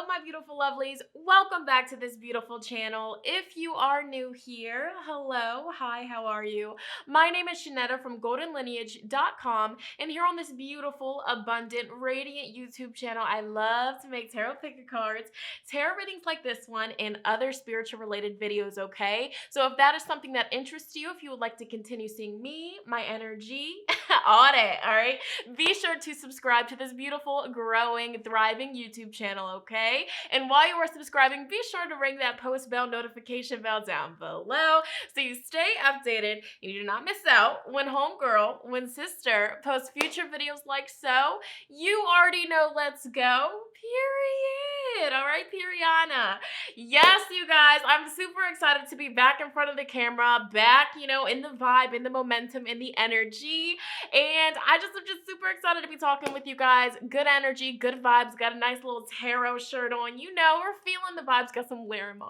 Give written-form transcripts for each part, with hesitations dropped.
Hello, my beautiful lovelies. Welcome back to this beautiful channel. If you are new here, hello, hi, how are you? My name is Shonnetta from goldenlineage.com, and here on this beautiful, abundant, radiant YouTube channel, I love to make tarot picker cards, tarot readings like this one, and other spiritual related videos, okay? So if that is something that interests you, if you would like to continue seeing me, my energy, on it, all right? Be sure to subscribe to this beautiful, growing, thriving YouTube channel, okay? And while you are subscribing, be sure to ring that post bell notification bell down below so you stay updated and you do not miss out when homegirl, when sister posts future videos like so. You already know, let's go, period. All right, Periana. Yes, you guys, I'm super excited to be back in front of the camera, back, in the vibe, in the momentum, in the energy. And I'm just super excited to be talking with you guys. Good energy, good vibes. Got a nice little tarot shirt on. We're feeling the vibes. Got some Larimar.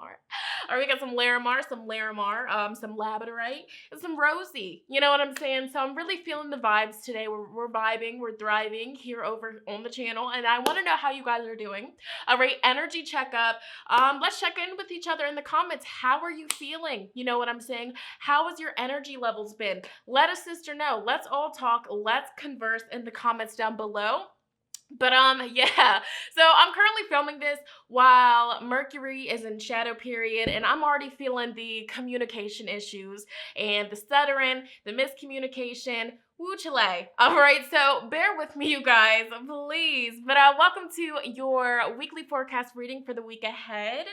All right, we got some Larimar, some Labradorite, and some Rosie. You know what I'm saying? So I'm really feeling the vibes today. We're vibing, we're thriving here over on the channel. And I want to know how you guys are doing. All right, energy checkup. Let's check in with each other in the comments. How are you feeling? You know what I'm saying? How has your energy levels been? Let a sister know. Let's all talk. Let's converse in the comments down below. But yeah, so I'm currently filming this while Mercury is in shadow period, and I'm already feeling the communication issues and the stuttering, the miscommunication. Woo chile. All right, so bear with me, you guys, please. But welcome to your weekly forecast reading for the week ahead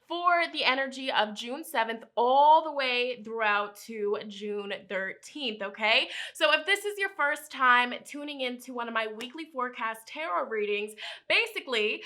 for the energy of June 7th all the way throughout to June 13th, okay? So if this is your first time tuning into one of my weekly forecast tarot readings, basically,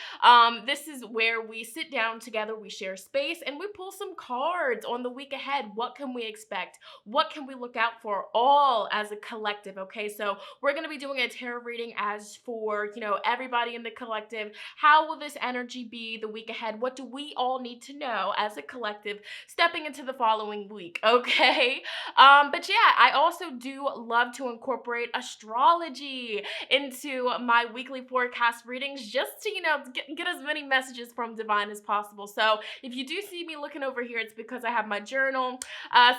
this is where we sit down together, we share space, and we pull some cards on the week ahead. What can we expect? What can we look out for, all as a collective? Okay, so we're going to be doing a tarot reading as for, everybody in the collective. How will this energy be the week ahead? What do we all need to know as a collective stepping into the following week? Okay, but yeah, I also do love to incorporate astrology into my weekly forecast readings just to, get as many messages from divine as possible. So if you do see me looking over here, it's because I have my journal.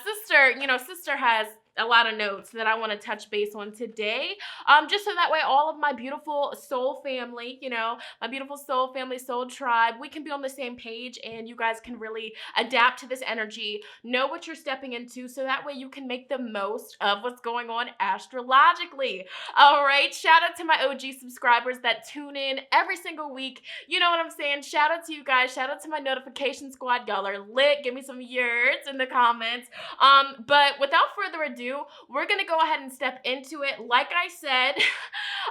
Sister has a lot of notes that I want to touch base on today, just so that way all of my beautiful soul family, my beautiful soul family, soul tribe, we can be on the same page and you guys can really adapt to this energy, know what you're stepping into, so that way you can make the most of what's going on astrologically. All right, shout out to my OG subscribers that tune in every single week. You know what I'm saying? Shout out to you guys. Shout out to my notification squad. Y'all are lit. Give me some yurts in the comments. But without further ado, we're gonna go ahead and step into it. Like I said,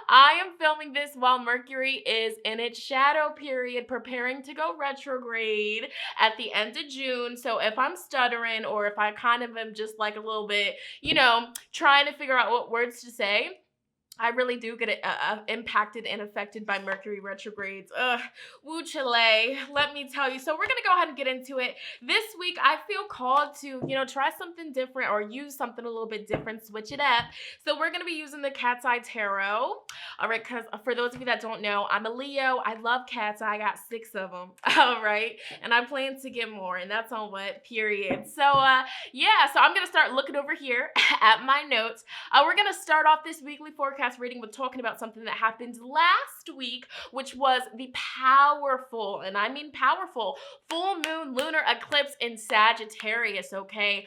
I am filming this while Mercury is in its shadow period, preparing to go retrograde at the end of June. So if I'm stuttering or if I kind of am just like a little bit, trying to figure out what words to say, I really do get impacted and affected by Mercury retrogrades. Woo chile, let me tell you. So we're going to go ahead and get into it. This week, I feel called to, try something different or use something a little bit different, switch it up. So we're going to be using the Cat's Eye Tarot. All right, because for those of you that don't know, I'm a Leo. I love cats. I got 6 of them. All right, and I plan to get more, and that's on what? Period. So, yeah, so I'm going to start looking over here at my notes. We're going to start off this weekly forecast reading with talking about something that happened last week, which was the powerful, and I mean powerful, full moon lunar eclipse in Sagittarius, okay?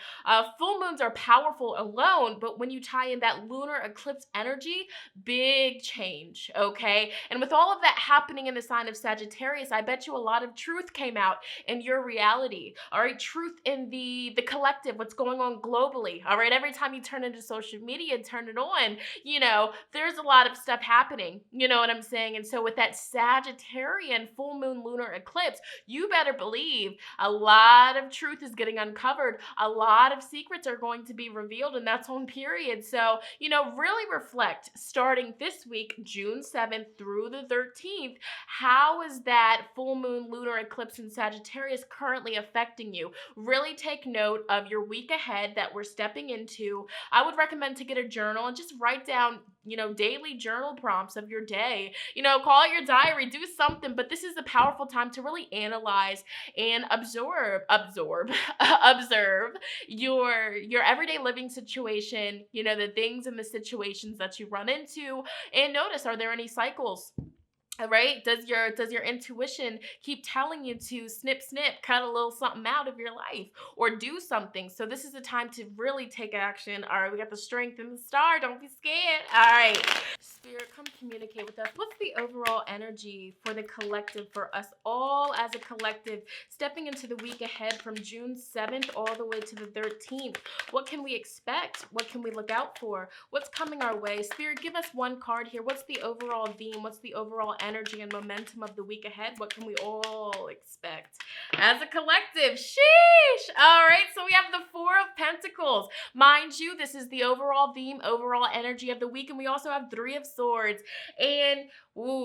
Full moons are powerful alone, but when you tie in that lunar eclipse energy, big change, okay? And with all of that happening in the sign of Sagittarius, I bet you a lot of truth came out in your reality, all right? Truth in the collective, what's going on globally, all right? Every time you turn into social media, turn it on, there's a lot of stuff happening, you know what I'm saying? And so with that Sagittarian full moon lunar eclipse, you better believe a lot of truth is getting uncovered. A lot of secrets are going to be revealed, and that's on period. So, really reflect starting this week, June 7th through the 13th. How is that full moon lunar eclipse in Sagittarius currently affecting you? Really take note of your week ahead that we're stepping into. I would recommend to get a journal and just write down, daily journal prompts of your day. Call it your diary, do something, but this is a powerful time to really analyze and absorb observe your everyday living situation, the things and the situations that you run into, and notice, are there any cycles? Right? Does your intuition keep telling you to snip snip, cut a little something out of your life, or do something? So this is the time to really take action. All right, we got the strength and the star. Don't be scared. All right, Spirit, come communicate with us. What's the overall energy for the collective, for us all as a collective, stepping into the week ahead from June 7th all the way to the 13th? What can we expect? What can we look out for? What's coming our way? Spirit, give us one card here. What's the overall theme? What's the overall energy and momentum of the week ahead? What can we all expect as a collective? Sheesh. All right, so we have the Four of Pentacles. Mind you, this is the overall theme, overall energy of the week, and we also have Three of Swords. And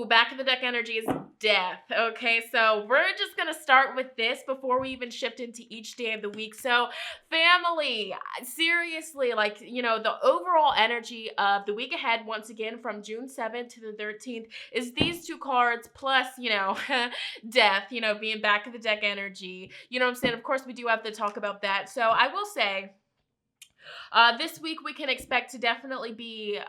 back of the deck energy is death. Okay, so we're just gonna start with this before we even shift into each day of the week. So family, seriously, the overall energy of the week ahead, once again, from June 7th to the 13th, is these two cards plus, death, being back of the deck energy. You know what I'm saying? Of course, we do have to talk about that. So I will say, this week we can expect to definitely be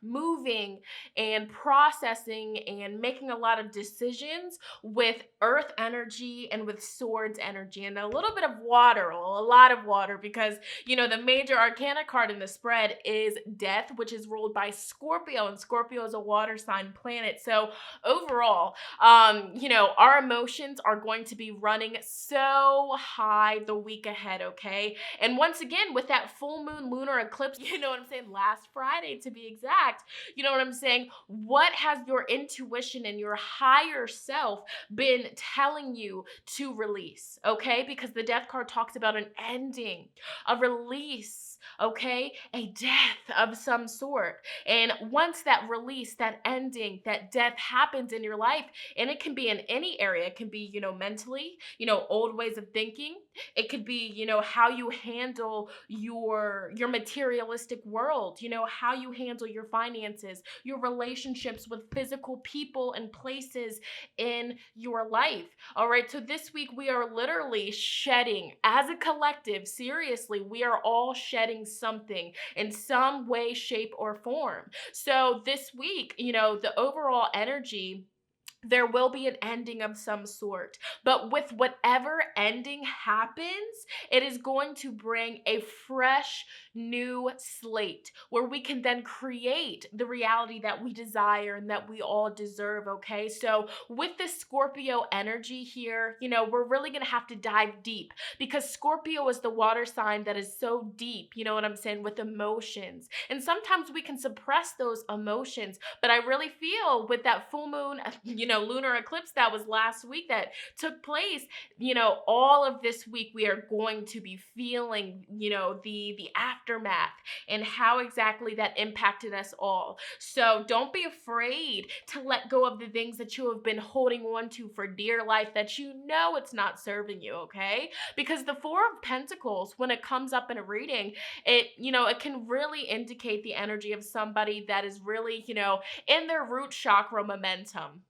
moving and processing and making a lot of decisions with earth energy and with swords energy, and a little bit of water, a lot of water, because the major arcana card in the spread is death, which is ruled by Scorpio, and Scorpio is a water sign planet. So overall, our emotions are going to be running so high the week ahead, okay? And once again, with that full moon lunar eclipse, last Friday to be exact, what has your intuition and your higher self been telling you to release, okay? Because the death card talks about an ending, a release, okay? A death of some sort. And once that release, that ending, that death happens in your life, and it can be in any area. It can be, mentally, old ways of thinking. It could be, how you handle your materialistic world, how you handle your finances, your relationships with physical people and places in your life. All right, so this week we are literally shedding as a collective. Seriously, we are all shedding something in some way, shape, or form. So this week, the overall energy, there will be an ending of some sort. But with whatever ending happens, it is going to bring a fresh, new slate where we can then create the reality that we desire and that we all deserve, okay? So with this Scorpio energy here, we're really going to have to dive deep, because Scorpio is the water sign that is so deep, with emotions. And sometimes we can suppress those emotions, but I really feel with that full moon, lunar eclipse that was last week that took place, all of this week we are going to be feeling, the aftermath and how exactly that impacted us all. So don't be afraid to let go of the things that you have been holding on to for dear life that it's not serving you, okay? Because the Four of Pentacles, when it comes up in a reading, it can really indicate the energy of somebody that is really, in their root chakra momentum.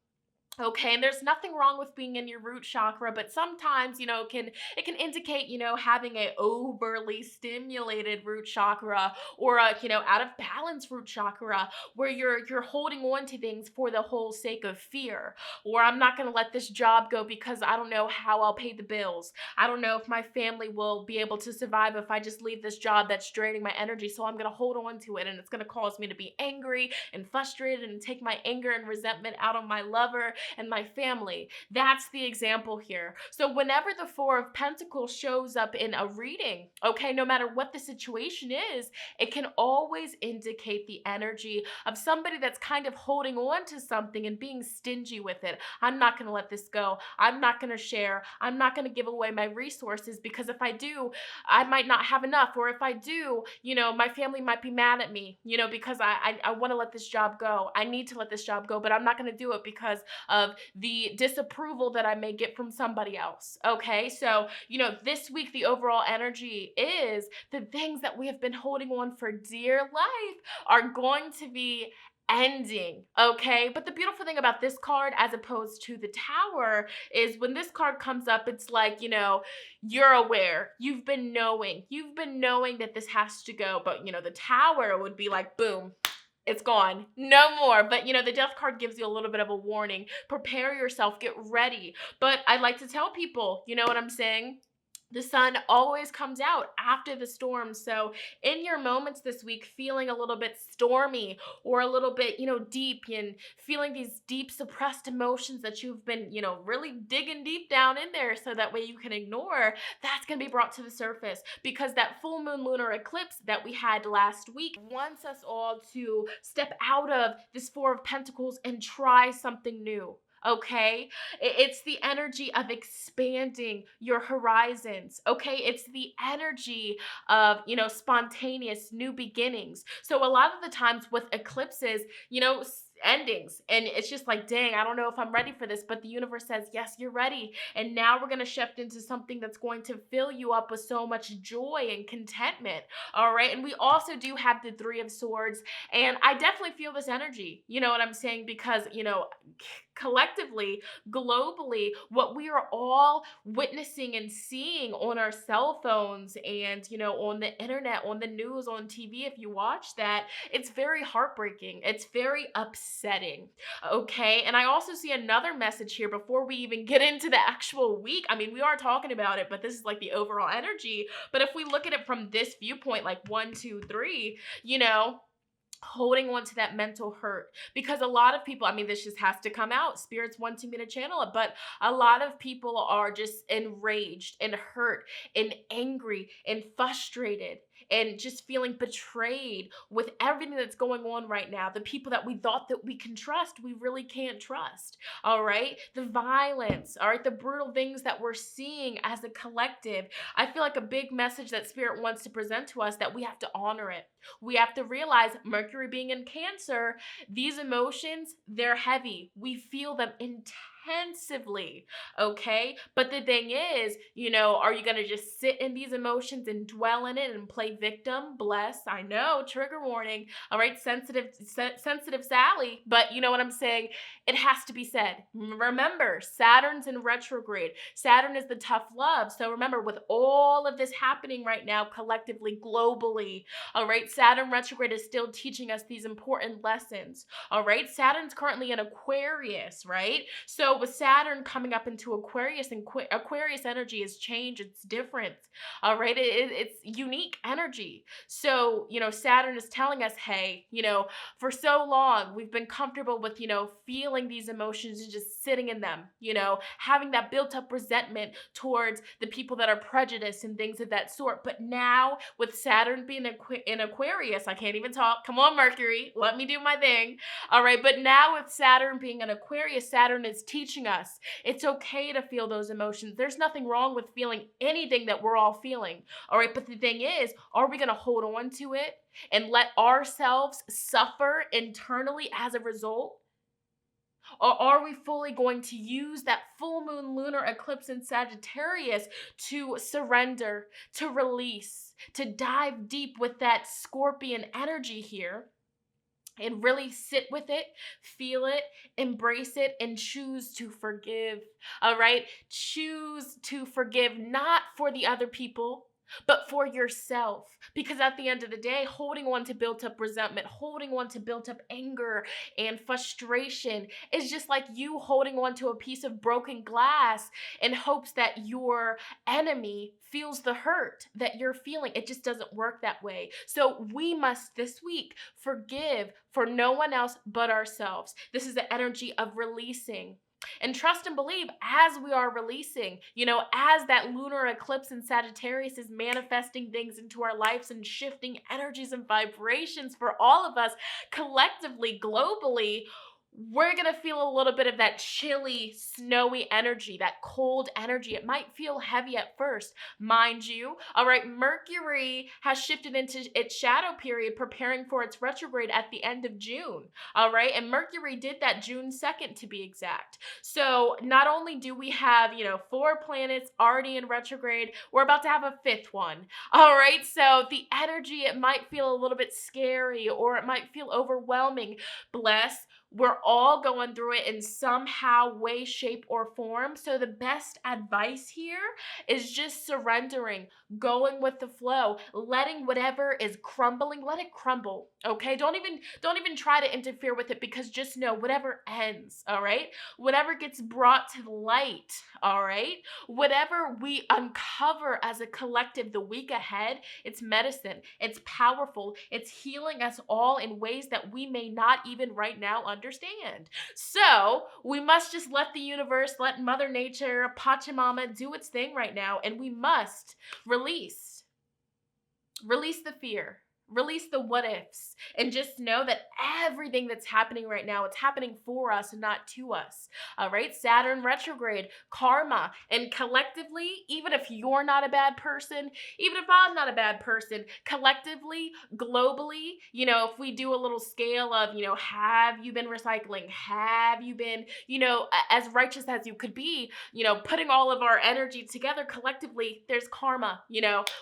Okay, and there's nothing wrong with being in your root chakra, but sometimes, it can indicate, having a overly stimulated root chakra, or a, out of balance root chakra, where you're holding on to things for the whole sake of fear. Or I'm not going to let this job go because I don't know how I'll pay the bills. I don't know if my family will be able to survive if I just leave this job that's draining my energy, so I'm going to hold on to it, and it's going to cause me to be angry and frustrated and take my anger and resentment out on my lover and my family. That's the example here. So whenever the Four of Pentacles shows up in a reading, okay, no matter what the situation is, it can always indicate the energy of somebody that's kind of holding on to something and being stingy with it. I'm not going to let this go. I'm not going to share. I'm not going to give away my resources, because if I do, I might not have enough. Or if I do, my family might be mad at me, because I want to let this job go. I need to let this job go, but I'm not going to do it because of the disapproval that I may get from somebody else. Okay, so this week the overall energy is the things that we have been holding on for dear life are going to be ending, okay? But the beautiful thing about this card as opposed to the Tower is when this card comes up, it's like, you're aware. You've been knowing that this has to go, but the Tower would be like, boom, it's gone. No more. But, the Death card gives you a little bit of a warning. Prepare yourself. Get ready. But I like to tell people, you know what I'm saying? The sun always comes out after the storm. So in your moments this week, feeling a little bit stormy or a little bit, deep and feeling these deep suppressed emotions that you've been, really digging deep down in there so that way you can ignore, that's going to be brought to the surface because that full moon lunar eclipse that we had last week wants us all to step out of this Four of Pentacles and try something new. Okay, it's the energy of expanding your horizons. Okay, it's the energy of spontaneous new beginnings. So a lot of the times with eclipses, endings, and it's just like, dang, I don't know if I'm ready for this, but the universe says yes, you're ready, and now we're going to shift into something that's going to fill you up with so much joy and contentment. All right, and we also do have the Three of Swords, and I definitely feel this energy, you know what I'm saying, because collectively, globally, what we are all witnessing and seeing on our cell phones and on the internet, on the news, on TV, if you watch that, it's very heartbreaking. It's very upsetting. Okay, and I also see another message here before we even get into the actual week. I mean, we are talking about it, but this is like the overall energy. But if we look at it from this viewpoint, like 1, 2, 3, holding on to that mental hurt, because a lot of people, I mean, this just has to come out. Spirit's wanting me to channel it, but a lot of people are just enraged and hurt and angry and frustrated and just feeling betrayed with everything that's going on right now. The people that we thought that we can trust, we really can't trust. All right, the violence, all right, the brutal things that we're seeing as a collective. I feel like a big message that Spirit wants to present to us, that we have to honor it. We have to realize, Mercury being in Cancer, these emotions, they're heavy. We feel them intensively, okay? But the thing is, are you going to just sit in these emotions and dwell in it and play victim? Bless, I know, trigger warning, all right, sensitive Sally, but you know what I'm saying? It has to be said. Remember, Saturn's in retrograde. Saturn is the tough love. So remember, with all of this happening right now, collectively, globally, all right, Saturn retrograde is still teaching us these important lessons. All right, Saturn's currently in Aquarius, right? So with Saturn coming up into Aquarius, and Aquarius energy is change, it's different. All right, it's unique energy. So Saturn is telling us, hey, for so long we've been comfortable with feeling these emotions and just sitting in them, having that built up resentment towards the people that are prejudiced and things of that sort. But now with Saturn being in Aquarius, I can't even talk. Come on, Mercury, let me do my thing. All right, but now with Saturn being in Aquarius, Saturn is teaching us it's okay to feel those emotions. There's nothing wrong with feeling anything that we're all feeling. All right, but the thing is, are we going to hold on to it and let ourselves suffer internally as a result? Or are we fully going to use that full moon lunar eclipse in Sagittarius to surrender, to release, to dive deep with that Scorpion energy here? And really sit with it, feel it, embrace it, and choose to forgive. All right? Choose to forgive, not for the other people, but for yourself. Because at the end of the day, holding on to built up resentment, holding on to built up anger and frustration is just like you holding on to a piece of broken glass in hopes that your enemy feels the hurt that you're feeling. It just doesn't work that way. So we must this week forgive for no one else but ourselves. This is the energy of releasing. And trust and believe, as we are releasing, as that lunar eclipse in Sagittarius is manifesting things into our lives and shifting energies and vibrations for all of us collectively, globally, we're going to feel a little bit of that chilly, snowy energy, that cold energy. It might feel heavy at first, mind you. All right, Mercury has shifted into its shadow period, preparing for its retrograde at the end of June. All right, and Mercury did that June 2nd to be exact. So not only do we have, 4 planets already in retrograde, we're about to have a 5th one. All right, so the energy, it might feel a little bit scary or it might feel overwhelming. Bless. We're all going through it in somehow, way, shape, or form. So the best advice here is just surrendering, going with the flow, letting whatever is crumbling, let it crumble. Okay? Don't even try to interfere with it, because just know whatever ends, all right? Whatever gets brought to light, all right? Whatever we uncover as a collective the week ahead, it's medicine. It's powerful. It's healing us all in ways that we may not even right now understand. So we must just let the universe, let Mother Nature, Pachamama do its thing right now, and we must release the fear. Release the what ifs, and just know that everything that's happening right now, it's happening for us and not to us. All right, Saturn retrograde, karma, and collectively, even if you're not a bad person, even if I'm not a bad person, collectively, globally, if we do a little scale of, have you been recycling? Have you been, as righteous as you could be, putting all of our energy together collectively, there's karma,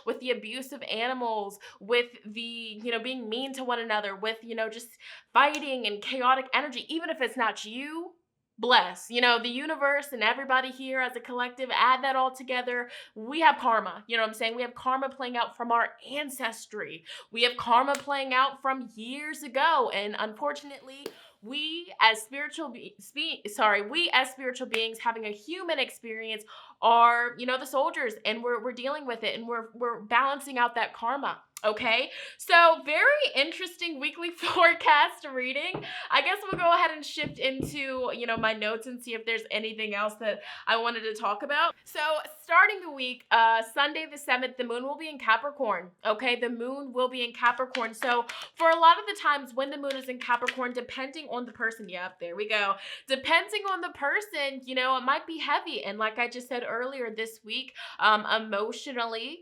with the abuse of animals, with the being mean to one another, with, just fighting and chaotic energy, even if it's not you. Bless, the universe and everybody here as a collective, add that all together. We have karma, what I'm saying? We have karma playing out from our ancestry. We have karma playing out from years ago. And unfortunately, we as spiritual beings having a human experience are, the soldiers, and we're dealing with it, and we're balancing out that karma. Okay, so very interesting weekly forecast reading. I guess we'll go ahead and shift into, my notes and see if there's anything else that I wanted to talk about. So starting the week, Sunday the 7th, the moon will be in Capricorn. Okay, the moon will be in Capricorn. So for a lot of the times when the moon is in Capricorn, depending on the person, yep, there we go. Depending on the person, it might be heavy. And like I just said earlier this week, emotionally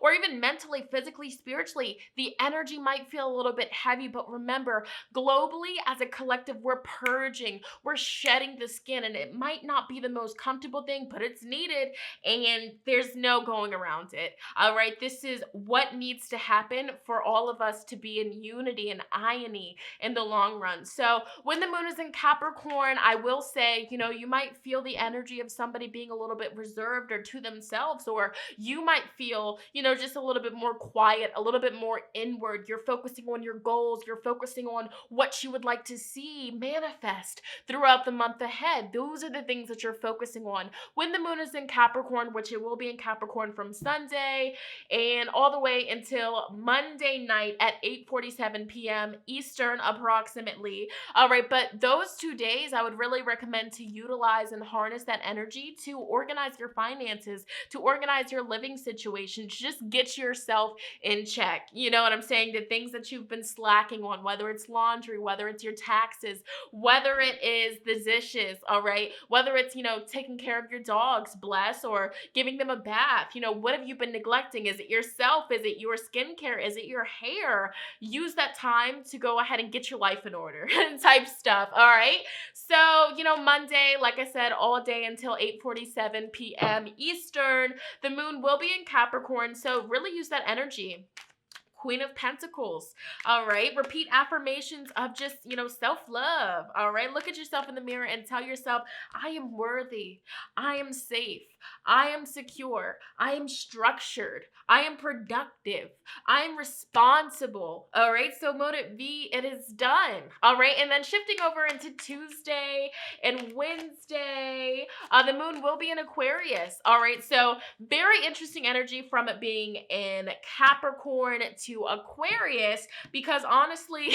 or even mentally, physically, spiritually, the energy might feel a little bit heavy. But remember, globally as a collective, we're purging, we're shedding the skin, and it might not be the most comfortable thing, but it's needed, and there's no going around it. All right, this is what needs to happen for all of us to be in unity and irony in the long run. So when the moon is in Capricorn, I will say, you might feel the energy of somebody being a little bit reserved or to themselves, or you might feel, just a little bit more quiet, a little bit more inward. You're focusing on your goals. You're focusing on what you would like to see manifest throughout the month ahead. Those are the things that you're focusing on. When the moon is in Capricorn, which it will be in Capricorn from Sunday and all the way until Monday night at 8:47 p.m. Eastern approximately. All right, but those 2 days, I would really recommend to utilize and harness that energy to organize your finances, to organize your living situation, to just get yourself in check. You know what I'm saying? The things that you've been slacking on, whether it's laundry, whether it's your taxes, whether it is the dishes, all right? Whether it's, taking care of your dogs, bless, or giving them a bath. What have you been neglecting? Is it yourself? Is it your skincare? Is it your hair? Use that time to go ahead and get your life in order type stuff, all right? So, Monday, like I said, all day until 8:47 p.m. Eastern, the moon will be in Capricorn, so really use that energy. Queen of Pentacles, all right? Repeat affirmations of just, self-love, all right? Look at yourself in the mirror and tell yourself, I am worthy, I am safe, I am secure, I am structured, I am productive, I am responsible, all right? So mode it be, it is done, all right? And then shifting over into Tuesday and Wednesday, the moon will be in Aquarius, all right? So very interesting energy from it being in Capricorn to Aquarius, because honestly,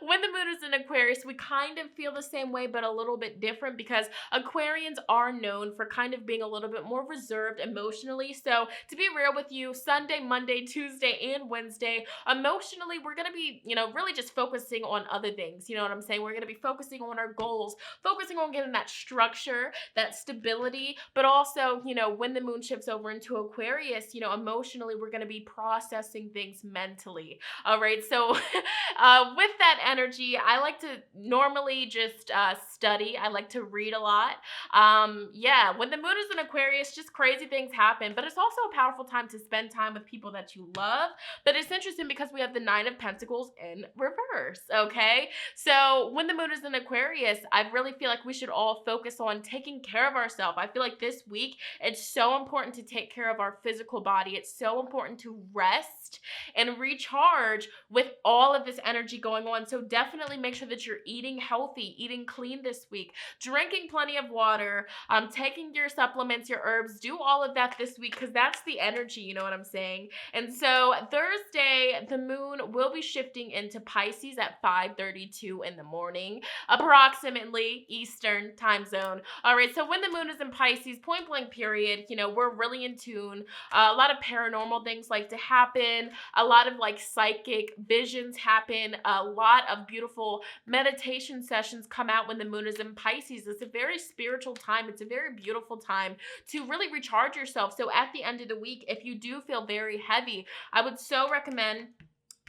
when the moon is in Aquarius, we kind of feel the same way, but a little bit different, because Aquarians are known for kind of being a little little bit more reserved emotionally. So to be real with you, Sunday, Monday, Tuesday, and Wednesday, emotionally, we're going to be, really just focusing on other things. You know what I'm saying? We're going to be focusing on our goals, focusing on getting that structure, that stability, but also, when the moon shifts over into Aquarius, emotionally, we're going to be processing things mentally. All right. So with that energy, I like to normally just study. I like to read a lot. Yeah, when the moon is in Aquarius, just crazy things happen, but it's also a powerful time to spend time with people that you love. But it's interesting because we have the Nine of Pentacles in reverse, okay? So when the moon is in Aquarius, I really feel like we should all focus on taking care of ourselves. I feel like this week, it's so important to take care of our physical body. It's so important to rest and recharge with all of this energy going on. So definitely make sure that you're eating healthy, eating clean this week, drinking plenty of water, taking your supplements, your herbs, do all of that this week because that's the energy, you know what I'm saying? And so Thursday, the moon will be shifting into Pisces at 5:32 in the morning, approximately Eastern time zone. All right, so when the moon is in Pisces, point blank period, we're really in tune. A lot of paranormal things like to happen. A lot of like psychic visions happen. A lot of beautiful meditation sessions come out when the moon is in Pisces. It's a very spiritual time. It's a very beautiful time to really recharge yourself. So at the end of the week, if you do feel very heavy, I would so recommend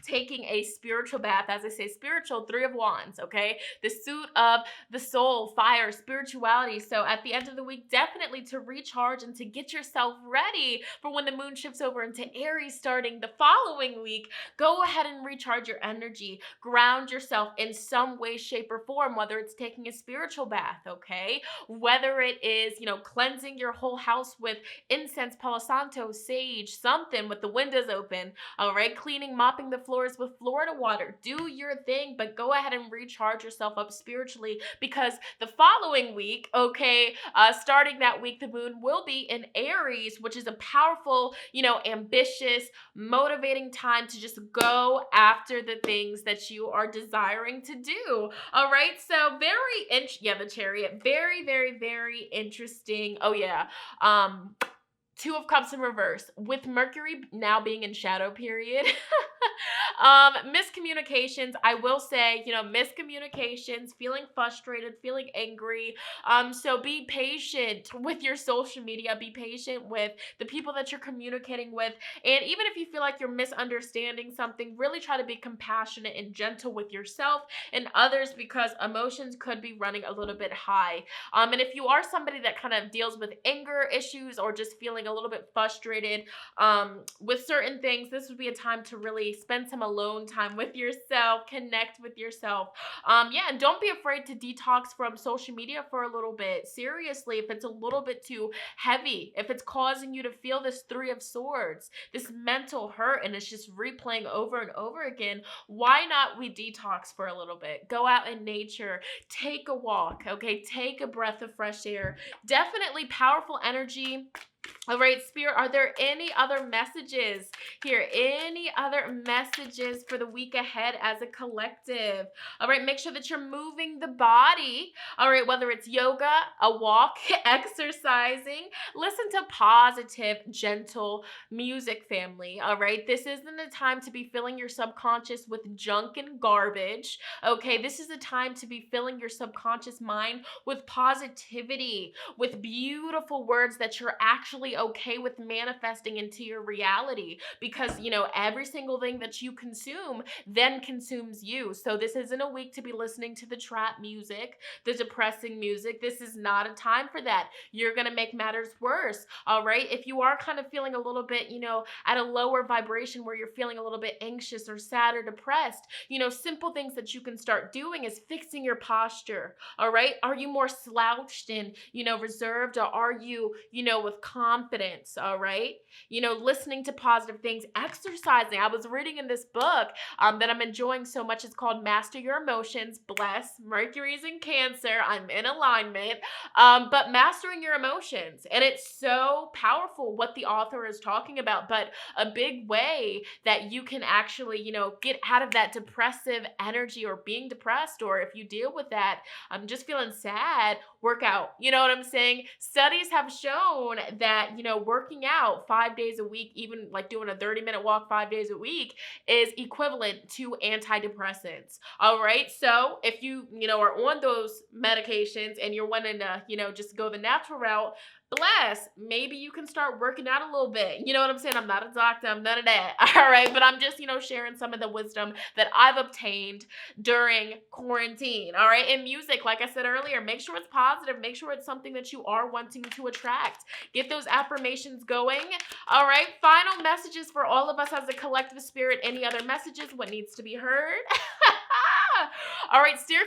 taking a spiritual bath. As I say, spiritual, Three of Wands, okay? The suit of the soul, fire, spirituality. So at the end of the week, definitely to recharge and to get yourself ready for when the moon shifts over into Aries starting the following week, go ahead and recharge your energy. Ground yourself in some way, shape, or form, whether it's taking a spiritual bath, okay? Whether it is, cleansing your whole house with incense, Palo Santo, sage, something with the windows open, all right? Cleaning, mopping the floors with Florida water. Do your thing, but go ahead and recharge yourself up spiritually because the following week, okay, starting that week, the moon will be in Aries, which is a powerful, ambitious, motivating time to just go after the things that you are desiring to do. All right, so the Chariot, very, very, very interesting. Oh yeah, Two of Cups in reverse with Mercury now being in shadow period. Miscommunications, I will say, miscommunications, feeling frustrated, feeling angry. So be patient with your social media, be patient with the people that you're communicating with. And even if you feel like you're misunderstanding something, really try to be compassionate and gentle with yourself and others because emotions could be running a little bit high. And if you are somebody that kind of deals with anger issues or just feeling a little bit frustrated with certain things, this would be a time to really spend some alone time with yourself, connect with yourself. And don't be afraid to detox from social media for a little bit. Seriously, if it's a little bit too heavy, if it's causing you to feel this Three of Swords, this mental hurt, and it's just replaying over and over again, why not we detox for a little bit? Go out in nature, take a walk, okay? Take a breath of fresh air. Definitely powerful energy. All right, Spirit, are there any other messages here? Any other messages for the week ahead as a collective? All right, make sure that you're moving the body. All right, whether it's yoga, a walk, exercising, listen to positive, gentle music, family. All right, this isn't a time to be filling your subconscious with junk and garbage. Okay, this is a time to be filling your subconscious mind with positivity, with beautiful words that you're actually okay with manifesting into your reality because, every single thing that you consume then consumes you. So this isn't a week to be listening to the trap music, the depressing music. This is not a time for that. You're going to make matters worse. All right. If you are kind of feeling a little bit, at a lower vibration where you're feeling a little bit anxious or sad or depressed, simple things that you can start doing is fixing your posture. All right. Are you more slouched and, reserved, or are you, with calm confidence, all right? You know, listening to positive things, exercising. I was reading in this book that I'm enjoying so much. It's called Master Your Emotions. Bless. Mercury's in Cancer. I'm in alignment. But mastering your emotions. And it's so powerful what the author is talking about. But a big way that you can actually, you know, get out of that depressive energy or being depressed, or if you deal with that, I'm just feeling sad, work out. You know what I'm saying? Studies have shown that, you know, working out 5 days a week, even like doing a 30-minute walk 5 days a week, is equivalent to antidepressants. All right. So if you know, are on those medications and you're wanting to, you know, just go the natural route, bless, maybe you can start working out a little bit. You know what I'm saying? I'm not a doctor, I'm none of that. All right. But I'm just, you know, sharing some of the wisdom that I've obtained during quarantine. All right. And music, like I said earlier, make sure it's positive. Make sure it's something that you are wanting to attract. Get those affirmations going. All right. Final messages for all of us as a collective spirit. Any other messages? What needs to be heard? All right. Steer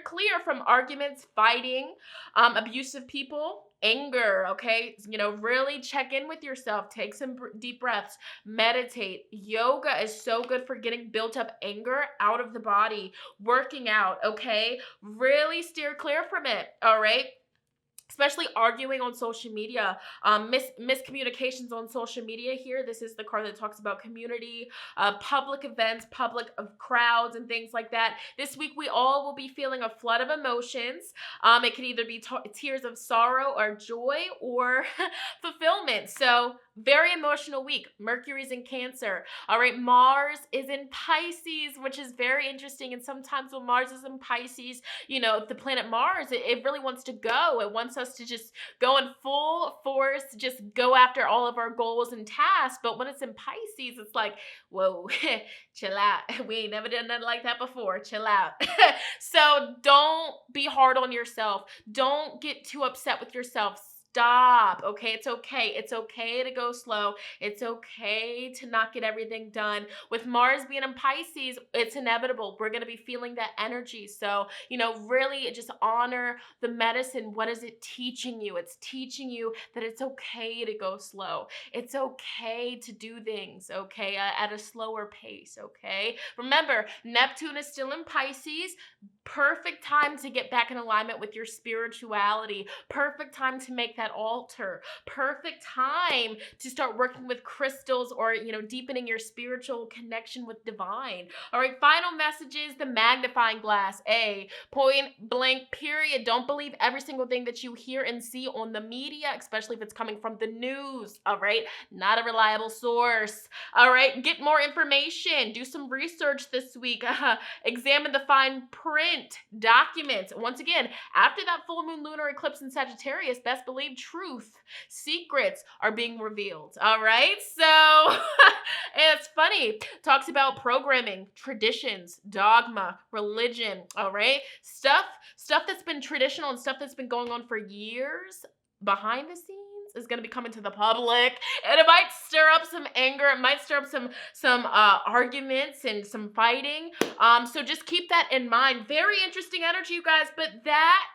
clear from arguments, fighting, abusive people, anger. Okay. You know, really check in with yourself. Take some deep breaths. Meditate. Yoga is so good for getting built up anger out of the body. Working out. Okay. Really steer clear from it. All right. Especially arguing on social media, miscommunications on social media here. This is the card that talks about community, public events, public crowds and things like that. This week, we all will be feeling a flood of emotions. It could either be tears of sorrow or joy or fulfillment. So very emotional week. Mercury's in Cancer. All right. Mars is in Pisces, which is very interesting. And sometimes when Mars is in Pisces, you know, the planet Mars, it really wants to go. It wants us to just go in full force, just go after all of our goals and tasks. But when it's in Pisces, it's like, whoa, chill out. We ain't never done nothing like that before. Chill out. So don't be hard on yourself. Don't get too upset with yourself. Stop. Okay. It's okay. It's okay to go slow. It's okay to not get everything done. With Mars being in Pisces, it's inevitable. We're going to be feeling that energy. So, you know, really just honor the medicine. What is it teaching you? It's teaching you that it's okay to go slow. It's okay to do things, okay, at a slower pace, okay? Remember, Neptune is still in Pisces. Perfect time to get back in alignment with your spirituality. Perfect time to make that altar. Perfect time to start working with crystals or, you know, deepening your spiritual connection with divine. All right, final messages, the magnifying glass. Point blank period. Don't believe every single thing that you hear and see on the media, especially if it's coming from the news. All right, not a reliable source. All right, get more information. Do some research this week. Examine the fine print. Documents. Once again, after that full moon lunar eclipse in Sagittarius, best believe truth, secrets are being revealed. All right. So and it's funny. Talks about programming, traditions, dogma, religion. All right. Stuff that's been traditional and stuff that's been going on for years behind the scenes is going to be coming to the public, and it might stir up some anger. It might stir up some arguments and some fighting. So just keep that in mind. Very interesting energy, you guys, but that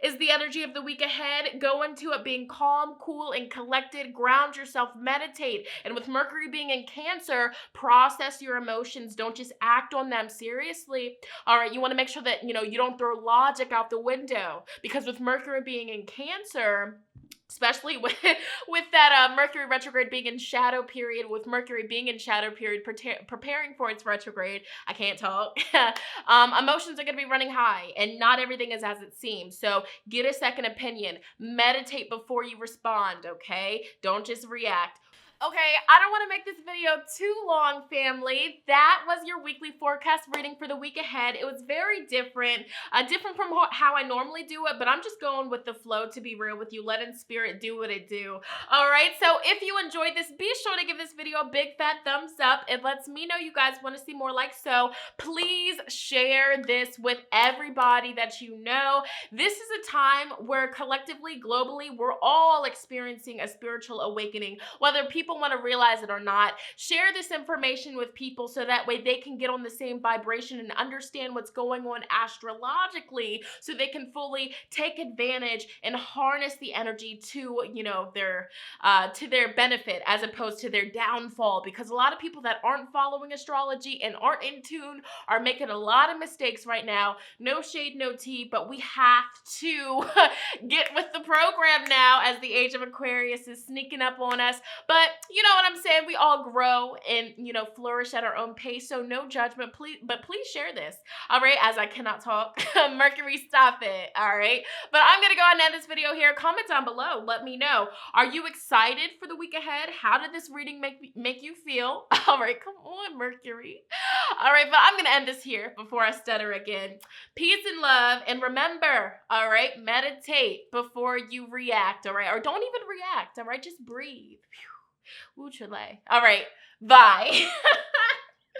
is the energy of the week ahead. Go into it being calm, cool, and collected. Ground yourself, meditate. And with Mercury being in Cancer, process your emotions. Don't just act on them. Seriously. All right, you want to make sure that, you know, you don't throw logic out the window, because with Mercury being in Cancer, especially with that Mercury retrograde being in shadow period, with Mercury being in shadow period, preparing for its retrograde, I can't talk, emotions are going to be running high, and not everything is as it seems. So get a second opinion. Meditate before you respond, okay? Don't just react. Okay, I don't want to make this video too long, family. That was your weekly forecast reading for the week ahead. It was very different, different from how I normally do it, but I'm just going with the flow, to be real with you, letting spirit do what it do. All right, so if you enjoyed this, be sure to give this video a big fat thumbs up. It lets me know you guys want to see more like so. Please share this with everybody that you know. This is a time where collectively, globally, we're all experiencing a spiritual awakening, whether people people want to realize it or not, share this information with people so that way they can get on the same vibration and understand what's going on astrologically so they can fully take advantage and harness the energy to, you know, to their benefit as opposed to their downfall, because a lot of people that aren't following astrology and aren't in tune are making a lot of mistakes right now. No shade, no tea, but we have to get with the program now as the age of Aquarius is sneaking up on us. But you know what I'm saying? We all grow and, you know, flourish at our own pace. So no judgment, please, but please share this. All right, as I cannot talk. Mercury, stop it. All right. But I'm going to go ahead and end this video here. Comment down below. Let me know. Are you excited for the week ahead? How did this reading make you feel? All right, come on, Mercury. All right, but I'm going to end this here before I stutter again. Peace and love. And remember, all right, meditate before you react, all right? Or don't even react, all right? Just breathe. Woo, Chile. All right, bye.